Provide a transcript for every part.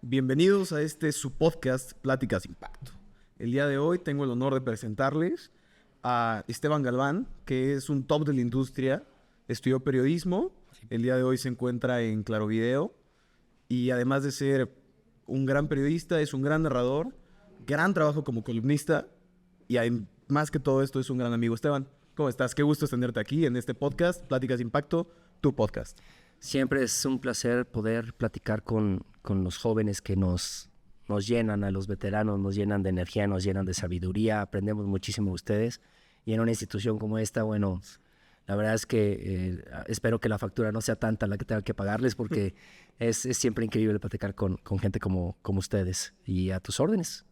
Bienvenidos a su podcast Pláticas Impacto. El día de hoy tengo el honor de presentarles a Esteban Galván, que es un top de la industria, estudió periodismo, el día de hoy se encuentra en Claro Video y además de ser un gran periodista, es un gran narrador, gran trabajo como columnista y más que todo esto es un gran amigo. Esteban, ¿cómo estás? Qué gusto tenerte aquí en este podcast, Pláticas Impacto, tu podcast. Siempre es un placer poder platicar con los jóvenes que nos llenan, a los veteranos, nos llenan de energía, nos llenan de sabiduría, aprendemos muchísimo de ustedes. Y en una institución como esta, bueno, la verdad es que espero que la factura no sea tanta la que tenga que pagarles, porque es siempre increíble platicar con gente como ustedes y a tus órdenes.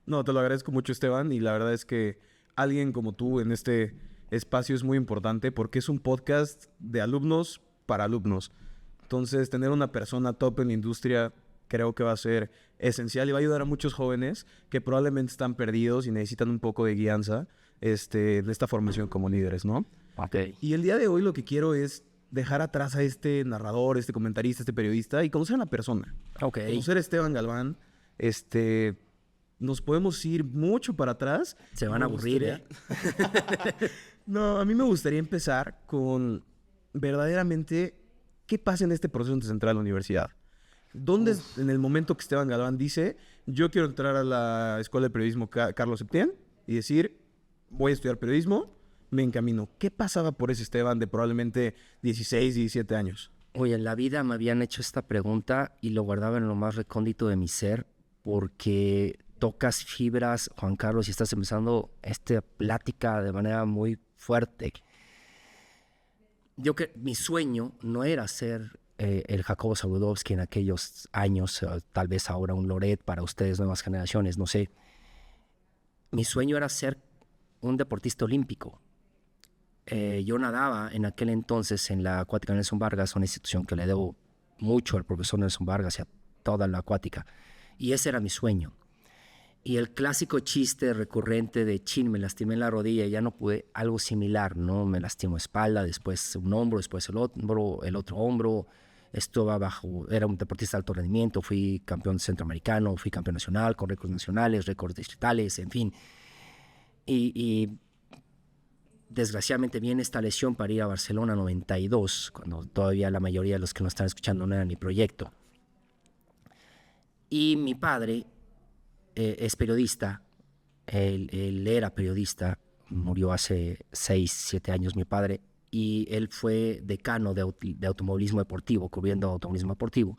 No, te lo agradezco mucho, Esteban, y la verdad es que alguien como tú en este espacio es muy importante porque es un podcast de alumnos para alumnos. Entonces, tener una persona top en la industria creo que va a ser esencial y va a ayudar a muchos jóvenes que probablemente están perdidos y necesitan un poco de guianza de esta formación como líderes, ¿no? Okay. Y el día de hoy lo que quiero es dejar atrás a este narrador, este comentarista, este periodista y conocer a la persona. Okay. Conocer a Esteban Galván, nos podemos ir mucho para atrás. Se van a aburrir, ¿eh? No, a mí me gustaría empezar con verdaderamente qué pasa en este proceso antes de entrar a la universidad. ¿Dónde es en el momento que Esteban Galván dice, yo quiero entrar a la Escuela de Periodismo Carlos Septién y decir, voy a estudiar periodismo, me encamino? ¿Qué pasaba por ese Esteban de probablemente 16, 17 años? Oye, en la vida me habían hecho esta pregunta y lo guardaba en lo más recóndito de mi ser, porque tocas fibras, Juan Carlos, y estás empezando esta plática de manera muy fuerte. Mi sueño no era ser el Jacobo Zabludovsky en aquellos años, tal vez ahora un Loret para ustedes, nuevas generaciones, no sé. Mi sueño era ser un deportista olímpico. Yo nadaba en aquel entonces en la Acuática Nelson Vargas, una institución que le debo mucho al profesor Nelson Vargas y a toda la acuática, y ese era mi sueño. Y el clásico chiste recurrente de chin, me lastimé en la rodilla y ya no pude, algo similar, ¿no? Me lastimó espalda, después un hombro, después el otro hombro. Era un deportista de alto rendimiento, fui campeón centroamericano, fui campeón nacional, con récords nacionales, récords distritales, en fin. Y desgraciadamente viene esta lesión para ir a Barcelona 92, cuando todavía la mayoría de los que nos están escuchando no era mi proyecto. Y mi padre es periodista, él era periodista, murió hace 6, 7 años mi padre, y él fue decano de automovilismo deportivo, cubriendo automovilismo deportivo.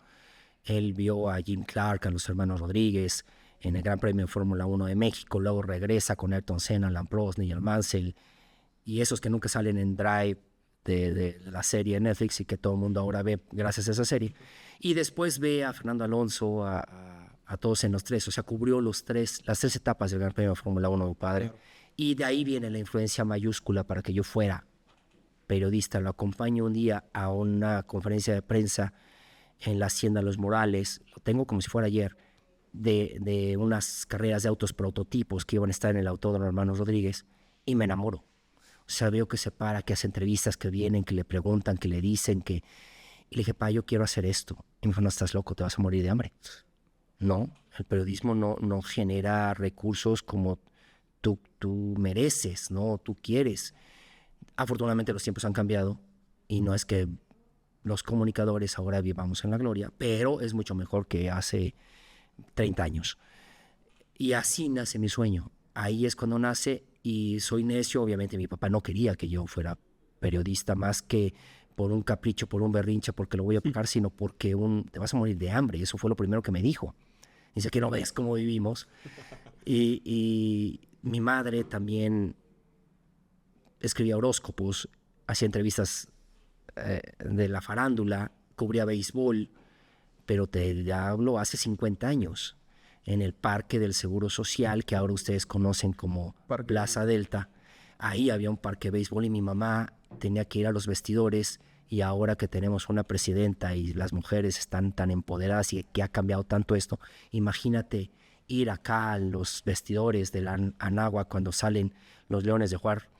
Él vio a Jim Clark, a los hermanos Rodríguez, en el Gran Premio de Fórmula 1 de México, luego regresa con Ayrton Senna, Alain Prost, Nigel Mansell, y esos que nunca salen en Drive de la serie de Netflix y que todo el mundo ahora ve gracias a esa serie. Y después ve a Fernando Alonso, a todos en los tres, o sea, cubrió las tres etapas del Gran Premio de Fórmula 1 de mi padre. Claro. Y de ahí viene la influencia mayúscula para que yo fuera periodista. Lo acompaño un día a una conferencia de prensa en la Hacienda Los Morales, lo tengo como si fuera ayer, de unas carreras de autos prototipos que iban a estar en el Autódromo Hermanos Rodríguez, y me enamoro. O sea, veo que se para, que hace entrevistas, que vienen, que le preguntan, que le dicen, que... Y le dije, pa, yo quiero hacer esto. Y me dijo, no, estás loco, te vas a morir de hambre. No, el periodismo no genera recursos como tú mereces, ¿no? Tú quieres. Afortunadamente los tiempos han cambiado y no es que los comunicadores ahora vivamos en la gloria, pero es mucho mejor que hace 30 años. Y así nace mi sueño. Ahí es cuando nace, y soy necio. Obviamente mi papá no quería que yo fuera periodista, más que por un capricho, por un berrinche, porque lo voy a pagar, sino porque te vas a morir de hambre. Y eso fue lo primero que me dijo. Dice que no ves cómo vivimos. Y mi madre también escribía horóscopos, hacía entrevistas de la farándula, cubría béisbol, pero te hablo hace 50 años, en el Parque del Seguro Social, que ahora ustedes conocen como Plaza Delta. Ahí había un parque de béisbol y mi mamá tenía que ir a los vestidores. Y ahora que tenemos una presidenta y las mujeres están tan empoderadas y que ha cambiado tanto esto, imagínate ir acá a los vestidores de la Anáhuac cuando salen los Leones de jugar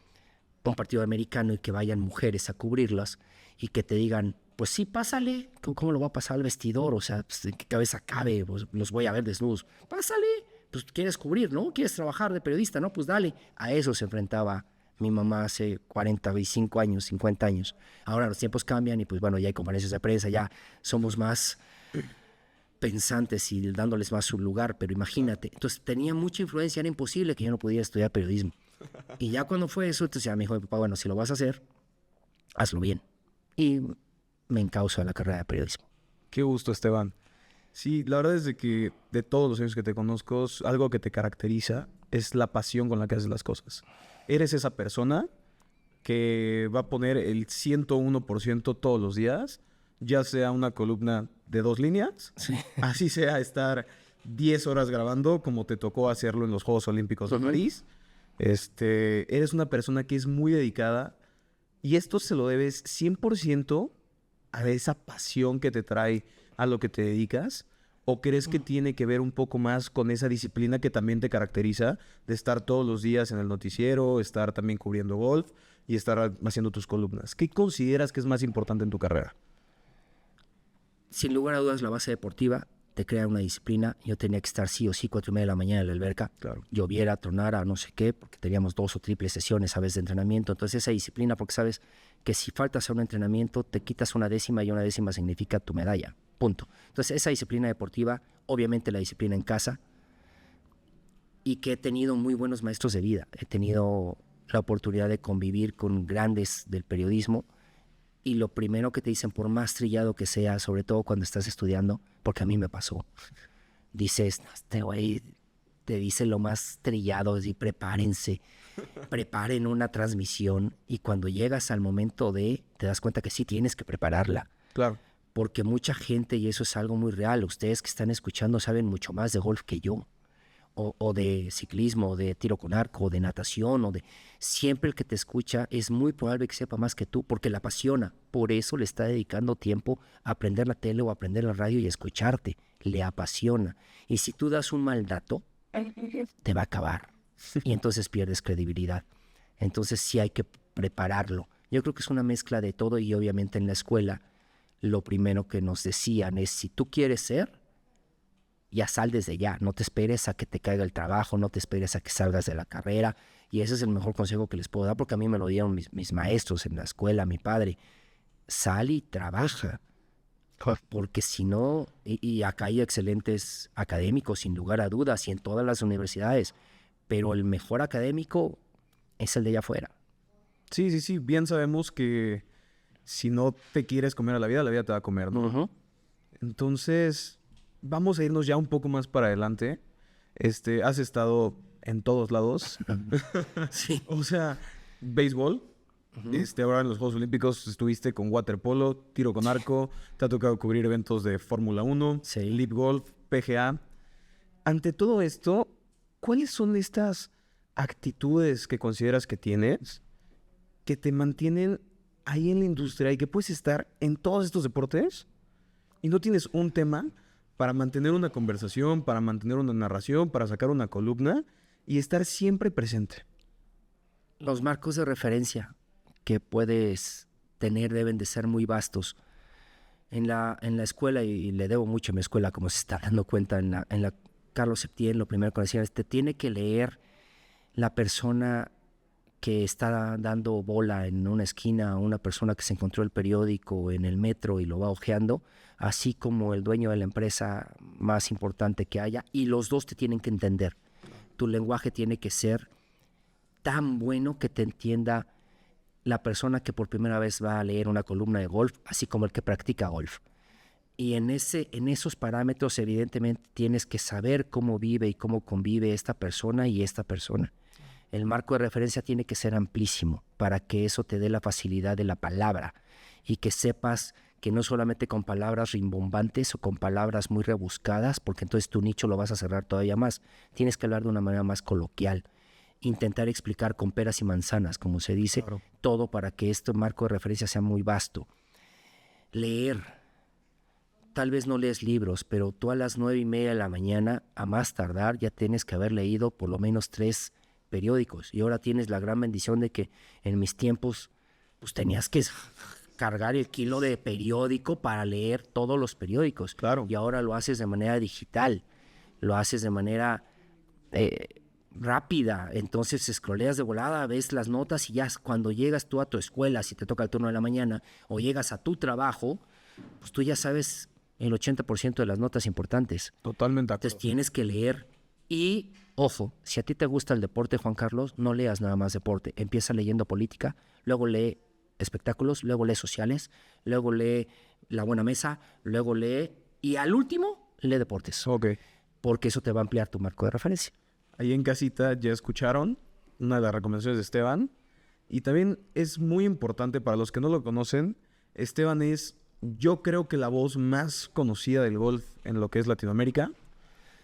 un partido americano y que vayan mujeres a cubrirlas y que te digan, Pues sí, pásale. ¿Cómo lo va a pasar al vestidor? O sea, pues, ¿en qué cabeza cabe? Pues, los voy a ver desnudos. Pásale. Pues quieres cubrir, ¿no? Quieres trabajar de periodista, ¿no? Pues dale. A eso se enfrentaba mi mamá hace 45 años, 50 años. Ahora los tiempos cambian y pues bueno, ya hay conferencias de prensa, ya somos más pensantes y dándoles más su lugar, pero imagínate. Entonces tenía mucha influencia, era imposible que yo no pudiera estudiar periodismo. Y ya cuando fue eso, entonces ya me dijo mi papá, bueno, si lo vas a hacer, hazlo bien. Y me encauzo a la carrera de periodismo. Qué gusto, Esteban. Sí, la verdad es de que de todos los años que te conozco, algo que te caracteriza es la pasión con la que haces las cosas. Eres esa persona que va a poner el 101% todos los días, ya sea una columna de 2 líneas, Sí. así sea estar 10 horas grabando, como te tocó hacerlo en los Juegos Olímpicos de París. Eres una persona que es muy dedicada y esto se lo debes 100% a esa pasión que te trae a lo que te dedicas. ¿O crees que tiene que ver un poco más con esa disciplina que también te caracteriza de estar todos los días en el noticiero, estar también cubriendo golf y estar haciendo tus columnas? ¿Qué consideras que es más importante en tu carrera? Sin lugar a dudas, la base deportiva te crea una disciplina. Yo tenía que estar sí o sí 4:30 de la mañana en la alberca. Claro. Lloviera, tronara, no sé qué, porque teníamos 2 o triples sesiones a veces de entrenamiento. Entonces esa disciplina, porque sabes que si faltas a un entrenamiento, te quitas 1/10 y 1/10 significa tu medalla. Punto. Entonces esa disciplina deportiva, obviamente la disciplina en casa, y que he tenido muy buenos maestros de vida. He tenido la oportunidad de convivir con grandes del periodismo y lo primero que te dicen, por más trillado que sea, sobre todo cuando estás estudiando, porque a mí me pasó, dices, no, este güey te dice lo más trillado, es decir, preparen una transmisión y cuando llegas al momento te das cuenta que sí tienes que prepararla. Claro. Porque mucha gente, y eso es algo muy real, ustedes que están escuchando saben mucho más de golf que yo, o de ciclismo, o de tiro con arco, o de natación, siempre el que te escucha es muy probable que sepa más que tú, porque le apasiona. Por eso le está dedicando tiempo a aprender la tele o a aprender la radio y a escucharte. Le apasiona. Y si tú das un mal dato, te va a acabar. Y entonces pierdes credibilidad. Entonces sí hay que prepararlo. Yo creo que es una mezcla de todo y obviamente en la escuela lo primero que nos decían es, si tú quieres ser, ya sal desde ya, no te esperes a que te caiga el trabajo, no te esperes a que salgas de la carrera, y ese es el mejor consejo que les puedo dar, porque a mí me lo dieron mis maestros en la escuela, mi padre. Sal y trabaja, porque si no, y acá hay excelentes académicos, sin lugar a dudas, y en todas las universidades, pero el mejor académico es el de allá afuera. Sí, bien sabemos que si no te quieres comer a la vida te va a comer, ¿no? Uh-huh. Entonces, vamos a irnos ya un poco más para adelante. Has estado en todos lados. Sí. O sea, béisbol. Uh-huh. Ahora en los Juegos Olímpicos estuviste con waterpolo, tiro con arco. Te ha tocado cubrir eventos de Fórmula 1, Sí. Leap Golf, PGA. Ante todo esto, ¿cuáles son estas actitudes que consideras que tienes que te mantienen ahí en la industria y que puedes estar en todos estos deportes y no tienes un tema para mantener una conversación, para mantener una narración, para sacar una columna y estar siempre presente? Los marcos de referencia que puedes tener deben de ser muy vastos. En la escuela, y le debo mucho a mi escuela, como se está dando cuenta, en la Carlos Septién, lo primero que decían es, te tiene que leer la persona que está dando bola en una esquina, una persona que se encontró el periódico en el metro y lo va hojeando, así como el dueño de la empresa más importante que haya, y los dos te tienen que entender. Tu lenguaje tiene que ser tan bueno que te entienda la persona que por primera vez va a leer una columna de golf, así como el que practica golf. Y en esos parámetros, evidentemente, tienes que saber cómo vive y cómo convive esta persona y esta persona. El marco de referencia tiene que ser amplísimo para que eso te dé la facilidad de la palabra y que sepas que no solamente con palabras rimbombantes o con palabras muy rebuscadas, porque entonces tu nicho lo vas a cerrar todavía más. Tienes que hablar de una manera más coloquial, intentar explicar con peras y manzanas, como se dice, Claro. todo para que este marco de referencia sea muy vasto. Leer. Tal vez no lees libros, pero tú a las 9:30 de la mañana, a más tardar, ya tienes que haber leído por lo menos 3 periódicos. Y ahora tienes la gran bendición de que en mis tiempos, pues tenías que cargar el kilo de periódico para leer todos los periódicos. Claro. Y ahora lo haces de manera digital, lo haces de manera rápida. Entonces scrolleas de volada, ves las notas y ya cuando llegas tú a tu escuela, si te toca el turno de la mañana, o llegas a tu trabajo, pues tú ya sabes el 80% de las notas importantes. Totalmente de acuerdo. Entonces tienes que leer y, ojo, si a ti te gusta el deporte, Juan Carlos, no leas nada más deporte. Empieza leyendo política, luego lee espectáculos, luego lee sociales, luego lee La Buena Mesa, luego lee y al último lee deportes. Ok. Porque eso te va a ampliar tu marco de referencia. Ahí en casita ya escucharon una de las recomendaciones de Esteban. Y también es muy importante para los que no lo conocen, Esteban es, yo creo que la voz más conocida del golf en lo que es Latinoamérica.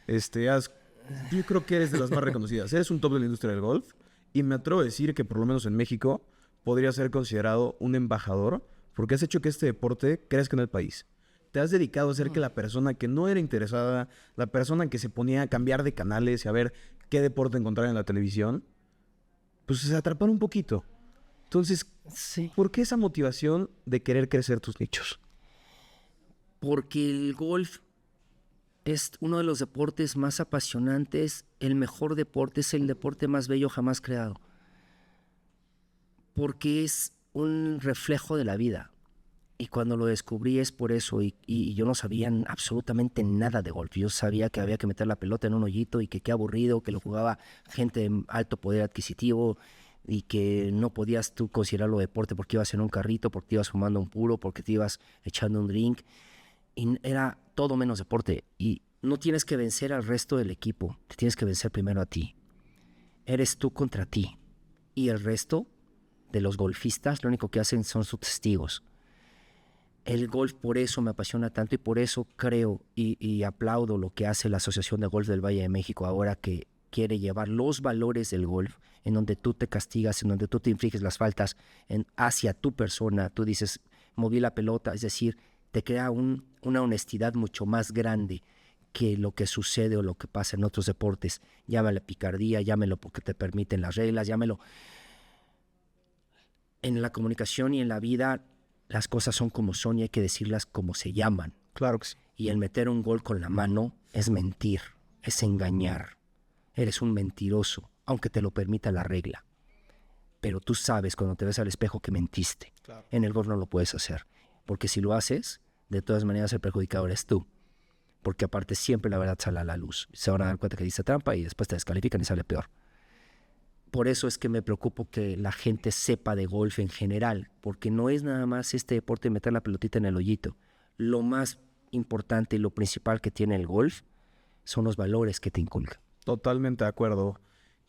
Yo creo que eres de las más reconocidas. Eres un top de la industria del golf. Y me atrevo a decir que por lo menos en México podría ser considerado un embajador porque has hecho que este deporte crezca en el país. Te has dedicado a hacer que la persona que no era interesada, la persona que se ponía a cambiar de canales y a ver qué deporte encontrar en la televisión, pues se atrapara un poquito. Entonces, Sí. ¿por qué esa motivación de querer crecer tus nichos? Porque el golf es uno de los deportes más apasionantes, el mejor deporte, es el deporte más bello jamás creado. Porque es un reflejo de la vida. Y cuando lo descubrí es por eso, y yo no sabía absolutamente nada de golf. Yo sabía que había que meter la pelota en un hoyito y que qué aburrido, que lo jugaba gente de alto poder adquisitivo y que no podías tú considerarlo deporte porque ibas en un carrito, porque te ibas fumando un puro, porque te ibas echando un drink. Y era todo menos deporte. Y no tienes que vencer al resto del equipo, te tienes que vencer primero a ti. Eres tú contra ti. Y el resto de los golfistas lo único que hacen son sus testigos. El golf por eso me apasiona tanto y por eso creo y aplaudo lo que hace la Asociación de Golf del Valle de México ahora, que quiere llevar los valores del golf en donde tú te castigas, en donde tú te infliges las faltas hacia tu persona. Tú dices, moví la pelota, es decir, te crea una honestidad mucho más grande que lo que sucede o lo que pasa en otros deportes. Llámale picardía, llámelo porque te permiten las reglas, llámelo. En la comunicación y en la vida las cosas son como son y hay que decirlas como se llaman. Claro que sí. Y el meter un gol con la mano es mentir, es engañar. Eres un mentiroso, aunque te lo permita la regla. Pero tú sabes cuando te ves al espejo que mentiste. Claro. En el golf no lo puedes hacer, porque si lo haces, de todas maneras el perjudicado eres tú. Porque aparte siempre la verdad sale a la luz. Se van a dar cuenta que diste trampa y después te descalifican y sale peor. Por eso es que me preocupo que la gente sepa de golf en general, porque no es nada más este deporte de meter la pelotita en el hoyito. Lo más importante y lo principal que tiene el golf son los valores que te inculca. Totalmente de acuerdo.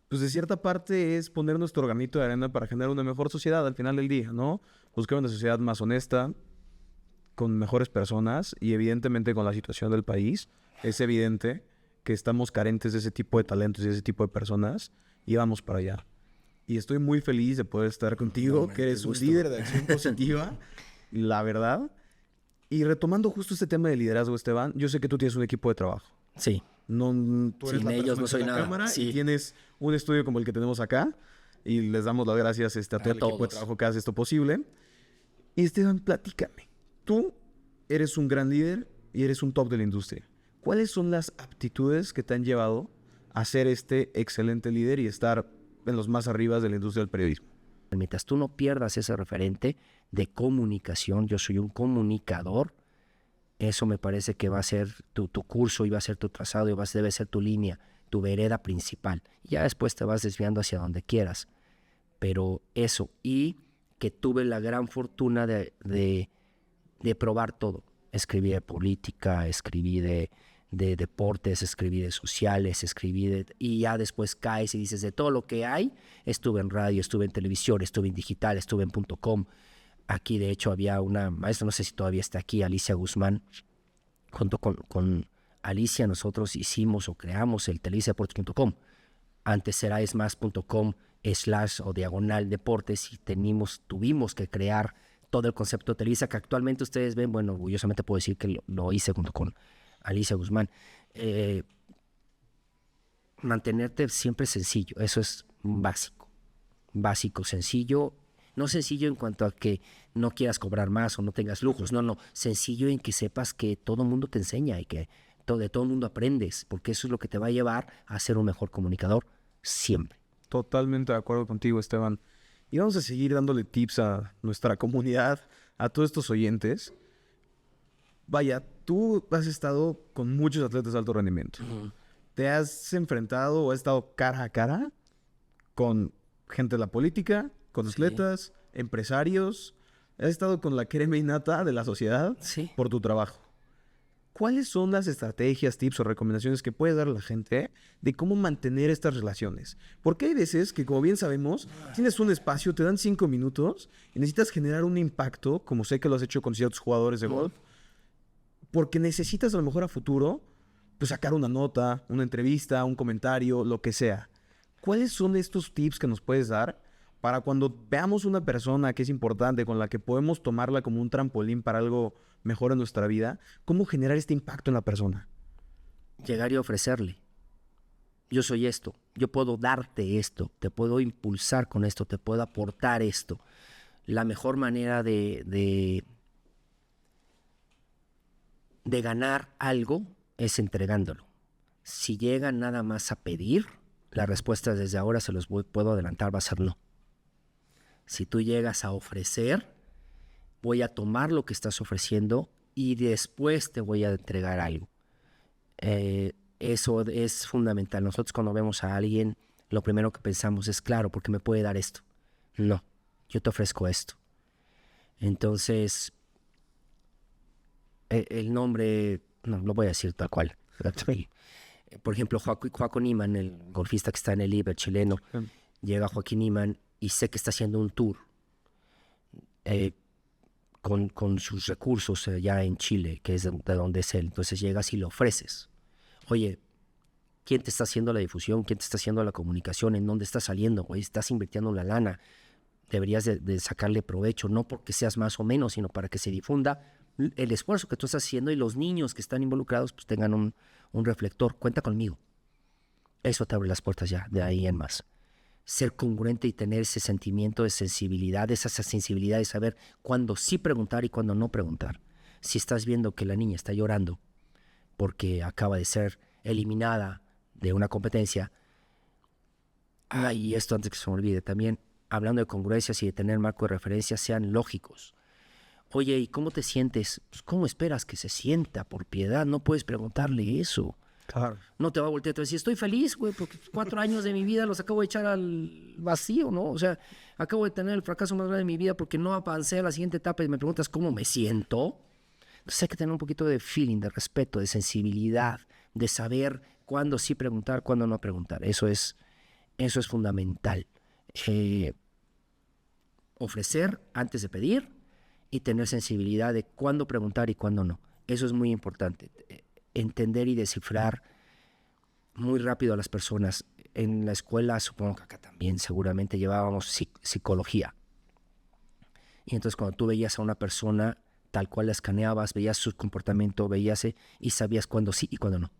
Pues de cierta parte es poner nuestro granito de arena para generar una mejor sociedad al final del día, ¿no? Buscar una sociedad más honesta, con mejores personas y evidentemente con la situación del país. Es evidente que estamos carentes de ese tipo de talentos y de ese tipo de personas y vamos para allá. Y estoy muy feliz de poder estar contigo, que eres un líder de acción positiva, la verdad. Y retomando justo este tema de liderazgo, Esteban, yo sé que tú tienes un equipo de trabajo. Sí. No, tú eres Sin la ellos persona no soy en la nada. cámara Sí. y tienes un estudio como el que tenemos acá. Y les damos las gracias a todo el equipo de todos. trabajo que hace esto posible. Y Esteban, platícame. Tú eres un gran líder y eres un top de la industria. ¿Cuáles son las aptitudes que te han llevado a ser este excelente líder y estar en los más arribas de la industria del periodismo? Mientras tú no pierdas ese referente de comunicación, yo soy un comunicador, eso me parece que va a ser tu curso y va a ser tu trazado y debe ser tu línea, tu vereda principal. Ya después te vas desviando hacia donde quieras. Pero eso, y que tuve la gran fortuna de probar todo. Escribí de política, escribí de deportes, escribí de sociales, y ya después caes y dices, de todo lo que hay, estuve en radio, estuve en televisión, estuve en digital, estuve en .com. Aquí, de hecho, había una maestra, no sé si todavía está aquí, Alicia Guzmán. Junto con Alicia, nosotros hicimos o creamos el televisadeportes.com. Antes era esmas.com/ o diagonal deportes, y tuvimos que crear todo el concepto de Televisa, que actualmente ustedes ven. Bueno, orgullosamente puedo decir que lo hice junto con Alicia Guzmán. Mantenerte siempre sencillo, eso es básico, sencillo. No sencillo en cuanto a que no quieras cobrar más o no tengas lujos. No. Sencillo en que sepas que todo el mundo te enseña y que de todo el mundo aprendes, porque eso es lo que te va a llevar a ser un mejor comunicador siempre. Totalmente de acuerdo contigo, Esteban. Y vamos a seguir dándole tips a nuestra comunidad, a todos estos oyentes. Vaya, tú has estado con muchos atletas de alto rendimiento. ¿Te has enfrentado o has estado cara a cara con gente de la política, con atletas, empresarios? ¿Has estado con la crema innata de la sociedad por tu trabajo? ¿Cuáles son las estrategias, tips o recomendaciones que puedes dar a la gente de cómo mantener estas relaciones? Porque hay veces que, como bien sabemos, tienes un espacio, te dan 5 minutos y necesitas generar un impacto, como sé que lo has hecho con ciertos jugadores de golf, porque necesitas a lo mejor a futuro pues, sacar una nota, una entrevista, un comentario, lo que sea. ¿Cuáles son estos tips que nos puedes dar para cuando veamos una persona que es importante, con la que podemos tomarla como un trampolín para algo mejor en nuestra vida, cómo generar este impacto en la persona? Llegar y ofrecerle. Yo soy esto, yo puedo darte esto, te puedo impulsar con esto, te puedo aportar esto. La mejor manera de ganar algo es entregándolo. Si llegan nada más a pedir, la respuesta desde ahora se los puedo adelantar, va a ser no. Si tú llegas a ofrecer, voy a tomar lo que estás ofreciendo y después te voy a entregar algo. Eso es fundamental. Nosotros cuando vemos a alguien, lo primero que pensamos es, claro, porque me puede dar esto. No, yo te ofrezco esto. Entonces, el nombre, no, lo voy a decir tal cual. Por ejemplo, Joaquín Niemann, el golfista que está en el Liber chileno, llega Joaquín Niemann y sé que está haciendo un tour con sus recursos allá en Chile, que es de donde es él. Entonces llegas y le ofreces. Oye, ¿quién te está haciendo la difusión? ¿Quién te está haciendo la comunicación? ¿En dónde estás saliendo? Oye, estás invirtiendo la lana. Deberías de sacarle provecho, no porque seas más o menos, sino para que se difunda el esfuerzo que tú estás haciendo y los niños que están involucrados pues tengan un reflector. Cuenta conmigo. Eso te abre las puertas ya, de ahí en más. Ser congruente y tener ese sentimiento de sensibilidad, esa sensibilidad de saber cuándo sí preguntar y cuándo no preguntar. Si estás viendo que la niña está llorando porque acaba de ser eliminada de una competencia, y esto antes que se me olvide, también hablando de congruencias y de tener marco de referencia, sean lógicos. Oye, ¿y cómo te sientes? Pues, ¿cómo esperas que se sienta? Por piedad, no puedes preguntarle eso. Claro. No te va a voltear a decir, estoy feliz, güey, porque 4 años de mi vida los acabo de echar al vacío, ¿no? O sea, acabo de tener el fracaso más grande de mi vida porque no avancé a la siguiente etapa y me preguntas cómo me siento. Entonces hay que tener un poquito de feeling, de respeto, de sensibilidad, de saber cuándo sí preguntar, cuándo no preguntar. Eso es fundamental. Ofrecer antes de pedir y tener sensibilidad de cuándo preguntar y cuándo no. Eso es muy importante. Entender y descifrar muy rápido a las personas. En la escuela, supongo que acá también seguramente llevábamos psicología. Y entonces cuando tú veías a una persona tal cual la escaneabas, veías su comportamiento, y sabías cuándo sí y cuándo no.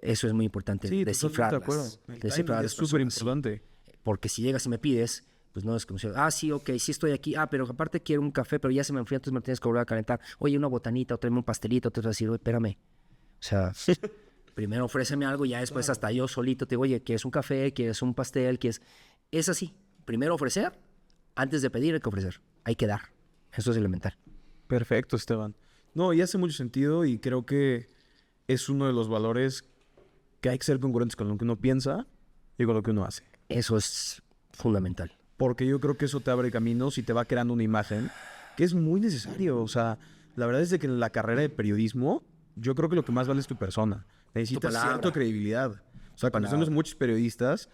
Eso es muy importante, sí, descifrarlas. De acuerdo. Descifrar es súper importante. Sí. Porque si llegas y me pides, pues no es como si, sí, ok, sí estoy aquí, pero aparte quiero un café, pero ya se me enfrió, entonces me tienes que volver a calentar. Oye, una botanita, o tráeme un pastelito, te vas a decir, oye, espérame. O sea, primero ofréceme algo y ya después hasta yo solito te digo, oye, ¿quieres un café? ¿Quieres un pastel? Es así. Primero ofrecer, antes de pedir hay que ofrecer. Hay que dar. Eso es elemental. Perfecto, Esteban. No, y hace mucho sentido y creo que es uno de los valores que hay que ser congruentes con lo que uno piensa y con lo que uno hace. Eso es fundamental. Porque yo creo que eso te abre caminos y te va creando una imagen que es muy necesario. O sea, la verdad es de que en la carrera de periodismo, yo creo que lo que más vale es tu persona. Necesitas cierta credibilidad. O sea, conocemos muchos periodistas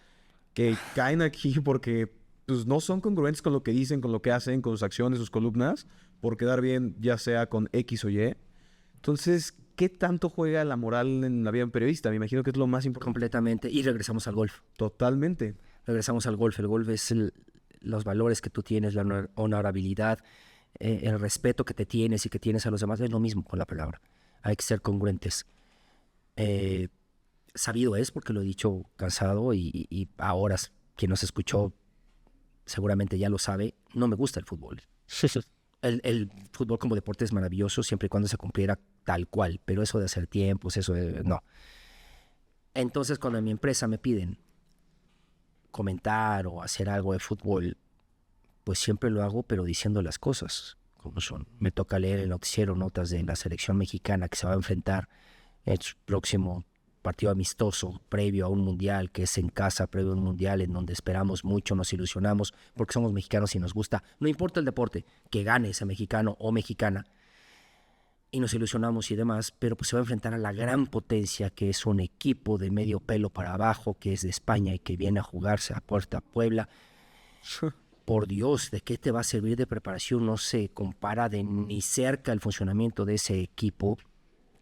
que caen aquí porque pues, no son congruentes con lo que dicen, con lo que hacen, con sus acciones, sus columnas, por quedar bien, ya sea con X o Y. Entonces, ¿qué tanto juega la moral en la vida de un periodista? Me imagino que es lo más importante. Completamente. Y regresamos al golf. Totalmente. Regresamos al golf. El golf es los valores que tú tienes, la honorabilidad, el respeto que te tienes y que tienes a los demás. Es lo mismo con la palabra. Hay que ser congruentes. Sabido es, porque lo he dicho cansado y ahora quien nos escuchó seguramente ya lo sabe, no me gusta el fútbol. El fútbol como deporte es maravilloso siempre y cuando se cumpliera tal cual, pero eso de hacer tiempos, no. Entonces, cuando en mi empresa me piden comentar o hacer algo de fútbol, pues siempre lo hago, pero diciendo las cosas como son. Me toca leer el noticiero notas de la selección mexicana que se va a enfrentar en su próximo partido amistoso previo a un mundial, que es en casa, previo a un mundial en donde esperamos mucho, nos ilusionamos, porque somos mexicanos y nos gusta, no importa el deporte, que gane ese mexicano o mexicana, y nos ilusionamos y demás, pero pues se va a enfrentar a la gran potencia que es un equipo de medio pelo para abajo, que es de España y que viene a jugarse a Puerta Puebla. Por Dios, ¿de qué te va a servir de preparación? No se compara de ni cerca el funcionamiento de ese equipo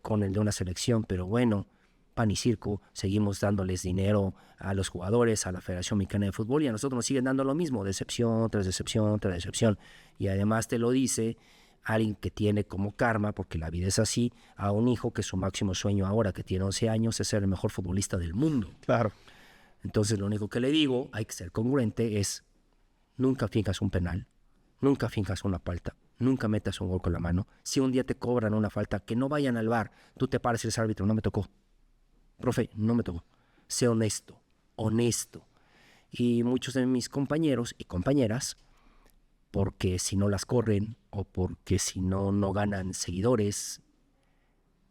con el de una selección, pero bueno, pan y circo, seguimos dándoles dinero a los jugadores, a la Federación Mexicana de Fútbol, y a nosotros nos siguen dando lo mismo, decepción tras decepción tras decepción. Y además te lo dice alguien que tiene como karma, porque la vida es así, a un hijo que su máximo sueño ahora, que tiene 11 años, es ser el mejor futbolista del mundo. Claro. Entonces lo único que le digo, hay que ser congruente, es nunca finjas un penal, nunca finjas una falta, nunca metas un gol con la mano. Si un día te cobran una falta, que no vayan al VAR, tú te pares y eres árbitro, no me tocó. Profe, no me tocó. Sé honesto, honesto. Y muchos de mis compañeros y compañeras, porque si no las corren o porque si no, no ganan seguidores,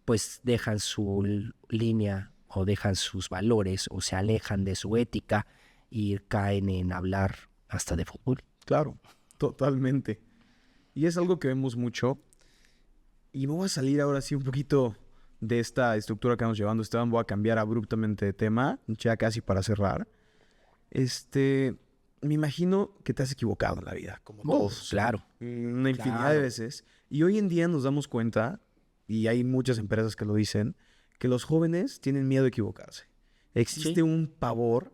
pues dejan su línea o dejan sus valores o se alejan de su ética y caen en hablar hasta de fútbol. Claro, totalmente. Y es algo que vemos mucho. Y me voy a salir ahora sí un poquito de esta estructura que vamos llevando, Esteban. Voy a cambiar abruptamente de tema, ya casi para cerrar. Me imagino que te has equivocado en la vida, como todos. Claro. Una infinidad de veces. Y hoy en día nos damos cuenta, y hay muchas empresas que lo dicen, que los jóvenes tienen miedo a equivocarse. Existe un pavor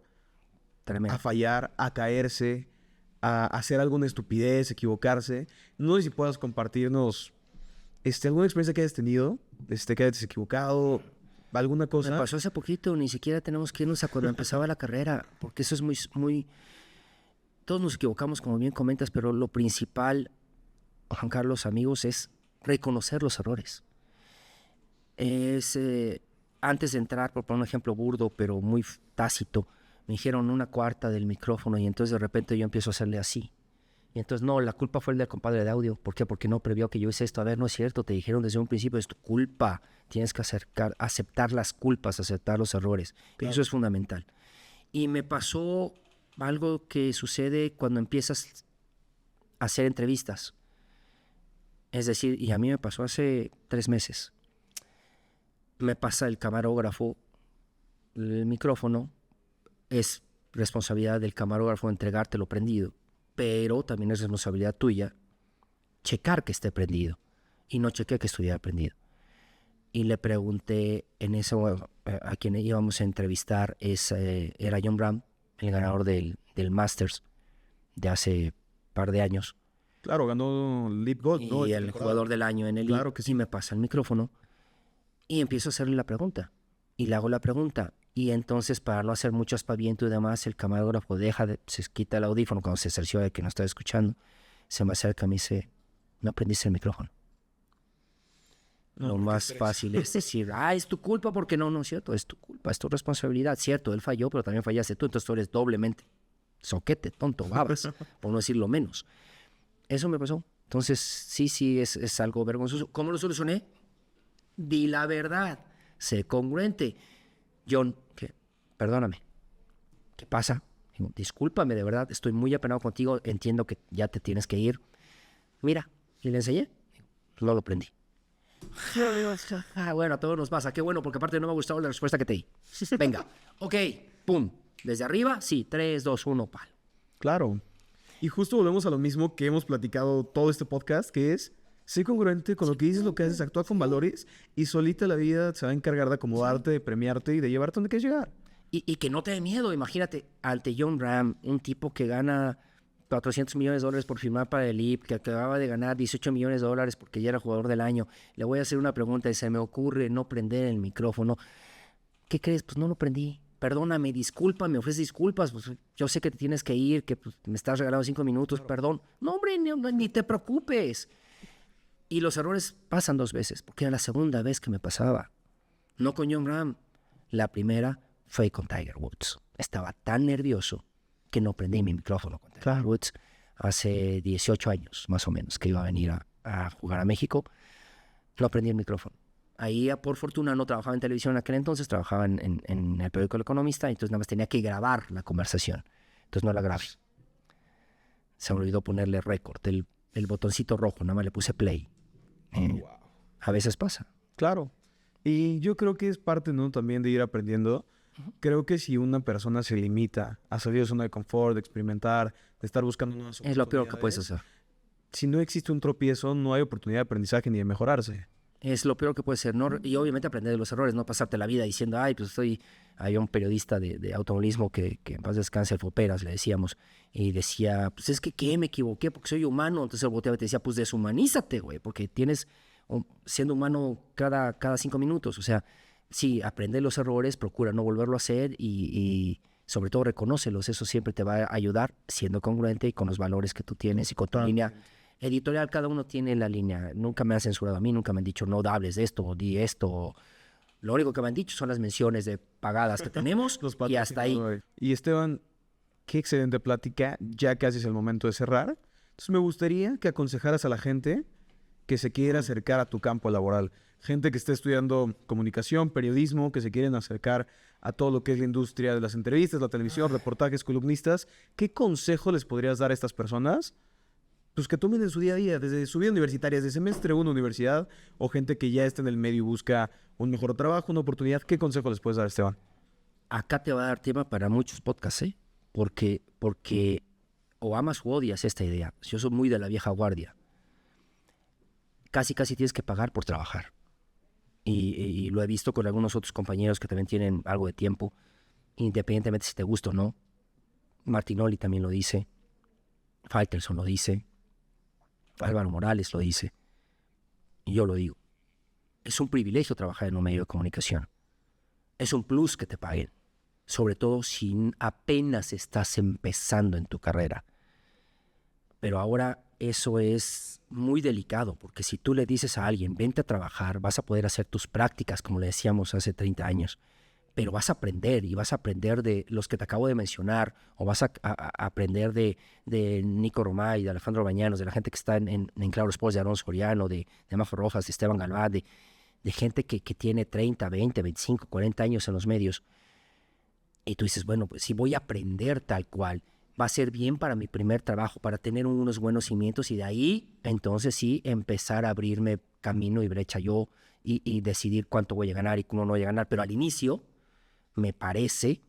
Tremendo. a fallar, a caerse, a hacer alguna estupidez, equivocarse. No sé si puedas compartirnos alguna experiencia que hayas tenido, que hayas equivocado, alguna cosa. Me pasó hace poquito, ni siquiera tenemos que irnos a cuando empezaba la carrera, porque eso es muy... Todos nos equivocamos, como bien comentas, pero lo principal, Juan Carlos, amigos, es reconocer los errores. Antes de entrar, por poner un ejemplo burdo, pero muy tácito, me dijeron una cuarta del micrófono y entonces de repente yo empiezo a hacerle así. Y entonces, no, la culpa fue el del compadre de audio. ¿Por qué? Porque no previó que yo hice esto. A ver, no es cierto, te dijeron desde un principio, es tu culpa. Tienes que aceptar las culpas, aceptar los errores. Claro. Eso es fundamental. Y me pasó algo que sucede cuando empiezas a hacer entrevistas. Es decir, y a mí me pasó hace 3 meses. Me pasa el camarógrafo, el micrófono, es responsabilidad del camarógrafo entregártelo prendido, pero también es responsabilidad tuya checar que esté prendido, y no chequé que estuviera prendido. Y le pregunté en eso a quien íbamos a entrevistar, era John Ram, el ganador del Masters de hace par de años. Claro, ganó Leap Gold, y ¿no? el jugador del año en el claro que sí. Y me pasa el micrófono y empiezo a hacerle la pregunta. Y le hago la pregunta. Y entonces, para no hacer mucho aspaviento y demás, el camarógrafo se quita el audífono cuando se cerciora de que no está escuchando. Se me acerca y me dice, no aprendiste el micrófono. No, lo más fácil es decir, es tu culpa, porque no es cierto, es tu culpa, es tu responsabilidad. Cierto, él falló, pero también fallaste tú, entonces tú eres doblemente soquete, tonto, babas, por no decirlo menos. Eso me pasó. Entonces, sí, es algo vergonzoso. ¿Cómo lo solucioné? Di la verdad, sé congruente. John, perdóname, ¿qué pasa? Digo, discúlpame, de verdad, estoy muy apenado contigo, entiendo que ya te tienes que ir. Mira, y le enseñé, no lo prendí. Bueno, a todos nos pasa, qué bueno, porque aparte no me ha gustado la respuesta que te di. Venga, ok, pum, desde arriba, sí, 3, 2, 1, pal. Claro, y justo volvemos a lo mismo que hemos platicado todo este podcast, que es sé congruente con lo que dices, lo que haces, actúa con valores y solita la vida se va a encargar de acomodarte, de premiarte y de llevarte donde quieres llegar. Y que no te dé miedo, imagínate, ante John Ram, un tipo que gana $400 millones por firmar para el IP, que acababa de ganar $18 millones porque ya era jugador del año. Le voy a hacer una pregunta y se me ocurre no prender el micrófono. ¿Qué crees? Pues no lo prendí. perdóname, disculpa, me ofreces disculpas, pues, yo sé que te tienes que ir, que pues, me estás regalando 5 minutos, perdón. No, hombre, ni te preocupes. Y los errores pasan 2 veces, porque era la segunda vez que me pasaba. No con Jon Rahm. La primera fue con Tiger Woods. Estaba tan nervioso que no prendí mi micrófono con Tiger Woods. Hace 18 años, más o menos, que iba a venir a jugar a México. No prendí el micrófono. Ahí, por fortuna, no trabajaba en televisión en aquel entonces, trabajaba en el periódico El Economista, entonces nada más tenía que grabar la conversación. Entonces no la grabé. Se me olvidó ponerle récord, el botoncito rojo, nada más le puse play. A veces pasa. Claro. Y yo creo que es parte, ¿no?, también de ir aprendiendo. Creo que si una persona se limita a salir de su zona de confort, de experimentar, de estar buscando nuevas oportunidades, es lo peor que puedes hacer. Si no existe un tropiezo, no hay oportunidad de aprendizaje ni de mejorarse. Es lo peor que puede ser, ¿no? Y obviamente aprender de los errores, no pasarte la vida diciendo, ay, pues hay un periodista de automovilismo que en paz descanse, el Foperas, le decíamos, y decía, pues es que ¿qué? Me equivoqué porque soy humano. Entonces el volteaba y te decía, pues deshumanízate, güey, porque tienes, siendo humano cada 5 minutos. O sea, sí, aprende los errores, procura no volverlo a hacer y sobre todo reconócelos. Eso siempre te va a ayudar siendo congruente y con los valores que tú tienes y con tu línea editorial. Cada uno tiene la línea. Nunca me han censurado a mí, nunca me han dicho no hables de esto o di esto. Lo único que me han dicho son las menciones de pagadas que tenemos y hasta ahí. Y Esteban, qué excelente plática, ya casi es el momento de cerrar. Entonces me gustaría que aconsejaras a la gente que se quiera acercar a tu campo laboral. Gente que esté estudiando comunicación, periodismo, que se quieren acercar a todo lo que es la industria de las entrevistas, la televisión, reportajes, columnistas. ¿Qué consejo les podrías dar a estas personas? Pues que tomen en su día a día, desde su vida universitaria, desde semestre 1 universidad, o gente que ya está en el medio y busca un mejor trabajo, una oportunidad. ¿Qué consejo les puedes dar, Esteban? Acá te va a dar tema para muchos podcasts, ¿eh? Porque o amas o odias esta idea. Yo soy muy de la vieja guardia. Casi tienes que pagar por trabajar. Y lo he visto con algunos otros compañeros que también tienen algo de tiempo, independientemente si te gusta o no. Martinoli también lo dice. Faitelson lo dice. Álvaro Morales lo dice. Y yo lo digo. Es un privilegio trabajar en un medio de comunicación. Es un plus que te paguen. Sobre todo si apenas estás empezando en tu carrera. Pero ahora eso es muy delicado, porque si tú le dices a alguien, vente a trabajar, vas a poder hacer tus prácticas, como le decíamos hace 30 años, pero vas a aprender, y vas a aprender de los que te acabo de mencionar, o vas a aprender de Nico Romay, de Alejandro Bañanos, de la gente que está en Claro Sports, de Aaron Soriano, de Majo Rojas, de Esteban Galván, de gente que tiene 30, 20, 25, 40 años en los medios. Y tú dices, bueno, pues si voy a aprender tal cual, va a ser bien para mi primer trabajo, para tener unos buenos cimientos, y de ahí, entonces sí, empezar a abrirme camino y brecha yo y decidir cuánto voy a ganar y cómo no voy a ganar. Pero al inicio, me parece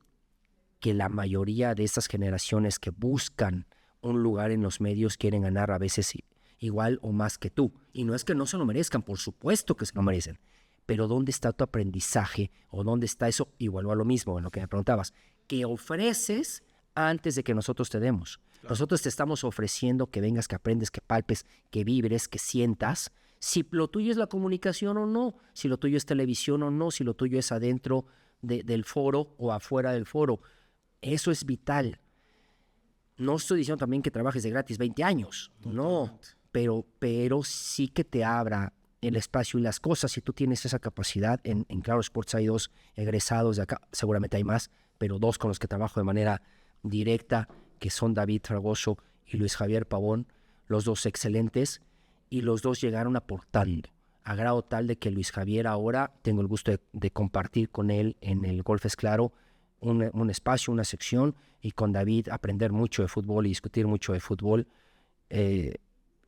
que la mayoría de estas generaciones que buscan un lugar en los medios quieren ganar a veces igual o más que tú. Y no es que no se lo merezcan, por supuesto que se lo merecen. Pero ¿dónde está tu aprendizaje? ¿O dónde está eso? Igual a lo mismo, en lo que me preguntabas. ¿Qué ofreces antes de que nosotros te demos? Claro. Nosotros te estamos ofreciendo que vengas, que aprendes, que palpes, que vibres, que sientas. Si lo tuyo es la comunicación o no, si lo tuyo es televisión o no, si lo tuyo es adentro del foro o afuera del foro. Eso es vital. No estoy diciendo también que trabajes de gratis 20 años. No, pero sí que te abra el espacio y las cosas. Si tú tienes esa capacidad, en Claro Sports hay 2 egresados de acá, seguramente hay más, pero 2 con los que trabajo de manera directa, que son David Fragoso y Luis Javier Pavón, los 2 excelentes, y los 2 llegaron aportando, a grado tal de que Luis Javier ahora tengo el gusto de compartir con él en el Golf es Claro un espacio, una sección, y con David aprender mucho de fútbol y discutir mucho de fútbol,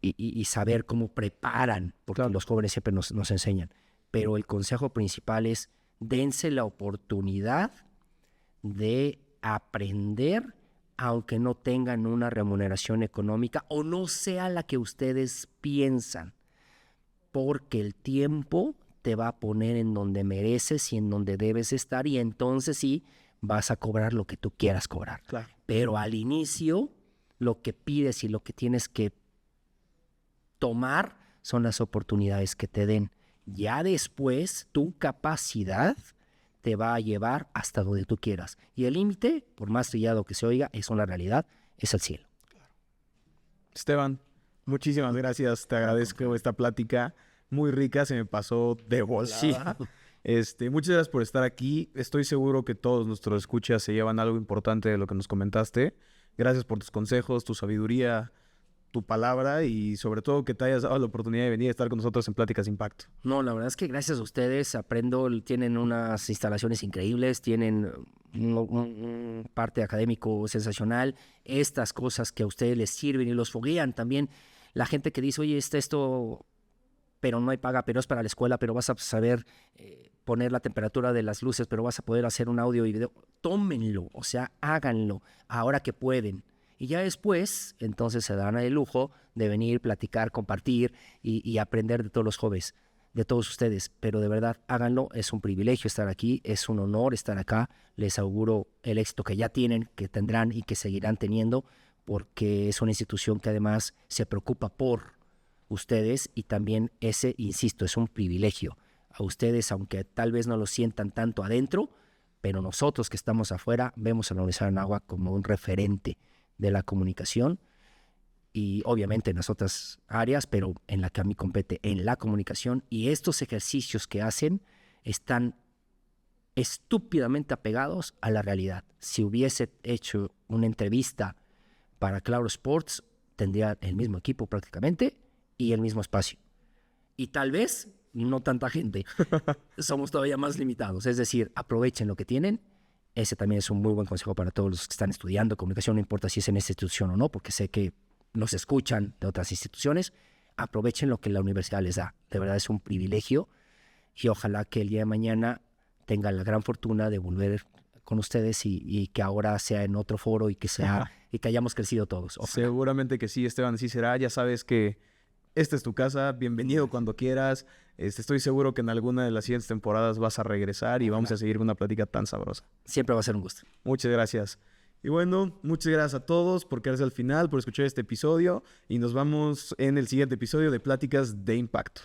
y saber cómo preparan, porque claro, los jóvenes siempre nos enseñan. Pero el consejo principal es, dense la oportunidad de aprender, aunque no tengan una remuneración económica o no sea la que ustedes piensan, porque el tiempo te va a poner en donde mereces y en donde debes estar, y entonces sí vas a cobrar lo que tú quieras cobrar. Claro. Pero al inicio, lo que pides y lo que tienes que tomar son las oportunidades que te den. Ya después, tu capacidad te va a llevar hasta donde tú quieras. Y el límite, por más trillado que se oiga, es una realidad, es el cielo. Esteban, muchísimas gracias. Te agradezco esta plática muy rica. Se me pasó de volada. Muchas gracias por estar aquí. Estoy seguro que todos nuestros escuchas se llevan algo importante de lo que nos comentaste. Gracias por tus consejos, tu sabiduría, tu palabra y sobre todo que te hayas dado la oportunidad de venir a estar con nosotros en Pláticas de Impacto. No, la verdad es que gracias a ustedes aprendo, tienen unas instalaciones increíbles, tienen un parte académico sensacional, estas cosas que a ustedes les sirven y los foguean también. La gente que dice, oye, esto, pero no hay paga, pero es para la escuela, pero vas a saber poner la temperatura de las luces, pero vas a poder hacer un audio y video. Tómenlo, o sea, háganlo ahora que pueden. Y ya después, entonces se dan el lujo de venir, platicar, compartir y aprender de todos los jóvenes, de todos ustedes. Pero de verdad, háganlo. Es un privilegio estar aquí, es un honor estar acá. Les auguro el éxito que ya tienen, que tendrán y que seguirán teniendo, porque es una institución que además se preocupa por ustedes y también ese, insisto, es un privilegio. A ustedes, aunque tal vez no lo sientan tanto adentro, pero nosotros que estamos afuera vemos a la Universidad de Anáhuac como un referente de la comunicación y obviamente en las otras áreas, pero en la que a mí compete en la comunicación, y estos ejercicios que hacen están estúpidamente apegados a la realidad. Si hubiese hecho una entrevista para Claro Sports, tendría el mismo equipo prácticamente y el mismo espacio. Y tal vez no tanta gente. Somos todavía más limitados. Es decir, aprovechen lo que tienen. Ese también es un muy buen consejo para todos los que están estudiando comunicación, no importa si es en esta institución o no, porque sé que nos escuchan de otras instituciones. Aprovechen lo que la universidad les da. De verdad es un privilegio y ojalá que el día de mañana tengan la gran fortuna de volver con ustedes y que ahora sea en otro foro y que hayamos crecido todos. Ojalá. Seguramente que sí, Esteban, así será. Ya sabes que esta es tu casa, bienvenido cuando quieras. Estoy seguro que en alguna de las siguientes temporadas vas a regresar y vamos a seguir una plática tan sabrosa. Siempre va a ser un gusto. Muchas gracias. Y bueno, muchas gracias a todos por quedarse al final, por escuchar este episodio y nos vemos en el siguiente episodio de Pláticas de Impacto.